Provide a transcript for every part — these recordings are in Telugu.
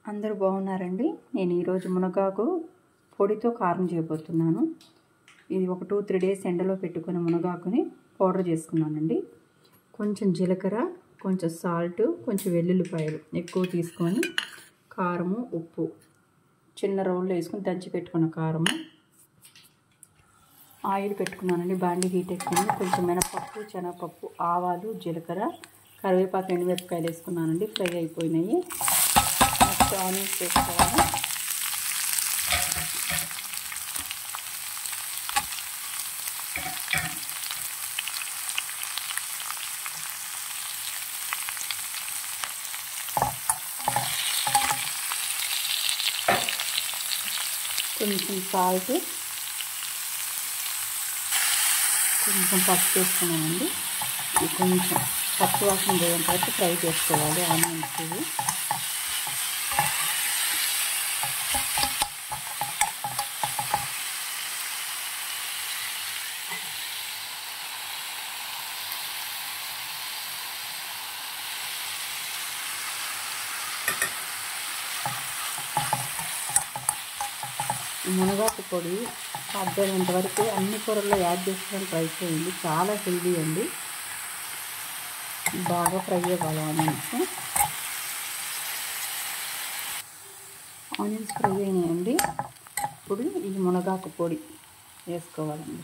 అందరూ బాగున్నారండి. నేను ఈరోజు మునగాకు పొడితో కారం చేయబోతున్నాను. ఇది ఒక 2-3 డేస్ ఎండలో పెట్టుకుని మునగాకుని పౌడర్ చేసుకున్నానండి. కొంచెం జీలకర్ర, కొంచెం సాల్ట్, కొంచెం వెల్లుల్లిపాయలు ఎక్కువ తీసుకొని కారము, ఉప్పు చిన్న రోల్లో వేసుకొని దంచి పెట్టుకున్న కారము, ఆయిల్ పెట్టుకున్నానండి. బాండి హీట్ ఎక్కింది. కొంచెం మినపప్పు, శనగపప్పు, ఆవాలు, జీలకర్ర, కరివేపాకు, ఎండుమిరపకాయలు వేసుకున్నానండి. ఫ్రై అయిపోయినాయి. నెక్స్ట్ ఆనియన్స్ వేసుకోవాలి. కొంచెం సాల్ట్, కొంచెం పసుపు వేసుకున్నానండి. ఇది కొంచెం పచ్చి వాసన పోయేంత వరకు ఫ్రై చేసుకోవాలి ఆనియన్స్. ఇవి మునగాకు పొడి సాధ్యమైనంత వరకు అన్ని కూరల్లో యాడ్ చేసుకోవడానికి ట్రై చేయండి. చాలా హెల్దీ అండి. బాగా ఫ్రై అవ్వాలి ఆనియన్స్ ఫ్రై అయినాయండి. ఇప్పుడు ఈ మునగాకు పొడి వేసుకోవాలండి.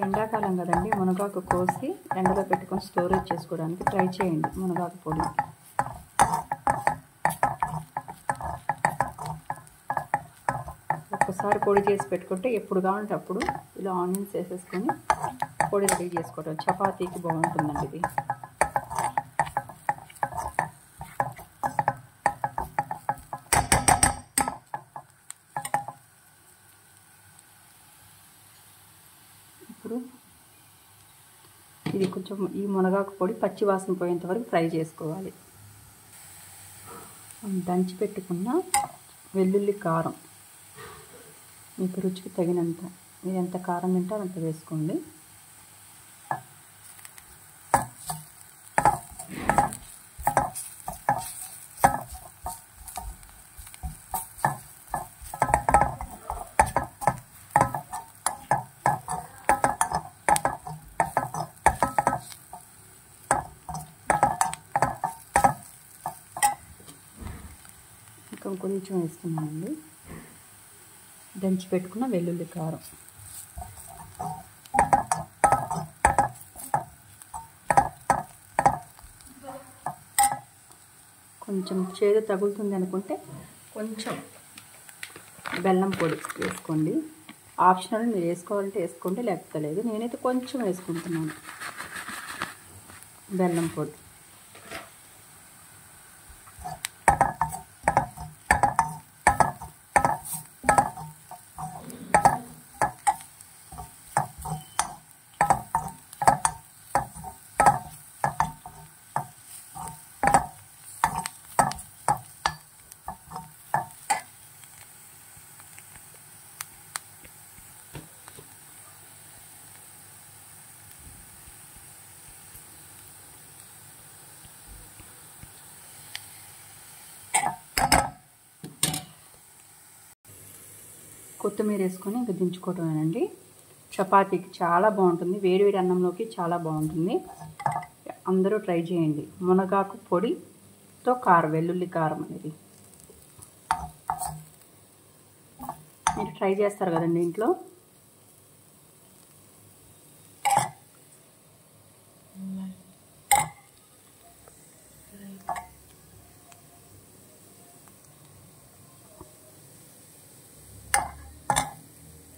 ఎండాకాలం కదండి, మునగాకు కోసి ఎండలో పెట్టుకొని స్టోరేజ్ చేసుకోవడానికి ట్రై చేయండి. మునగాకు పొడి ఒక్కసారి పొడి చేసి పెట్టుకుంటే ఎప్పుడు కావాలంటే అప్పుడు ఇలా ఆనియన్స్ వేసేసుకొని పొడి రెడీ చేసుకోవడం. చపాతీకి బాగుంటుందండి ఇది. ఇప్పుడు ఇది కొంచెం ఈ మునగాకు పొడి పచ్చి వాసన పోయేంత వరకు ఫ్రై చేసుకోవాలి. దంచి పెట్టుకున్న వెల్లుల్లి కారం మీకు రుచికి తగినంత, మీరు ఎంత కారం తింటారో అంత వేసుకోండి. కొంచెం వేస్తున్నానండి దంచి పెట్టుకున్న వెల్లుల్లి కారం. కొంచెం చేదు తగులుతుంది అనుకుంటే కొంచెం బెల్లం పొడి వేసుకోండి. ఆప్షనల్, మీరు వేసుకోవాలంటే వేసుకోండి, లేకపోతే లేదు. నేనైతే కొంచెం వేసుకుంటున్నాను బెల్లం పొడి. కొత్తిమీర వేసుకొని ఇంకా దించుకోవటమేనండి. చపాతీకి చాలా బాగుంటుంది, వేడివేడి అన్నంలోకి చాలా బాగుంటుంది. అందరూ ట్రై చేయండి. మునగాకు పొడితో కారం, వెల్లుల్లి కారం అనేది మీరు ట్రై చేస్తారు కదండి ఇంట్లో.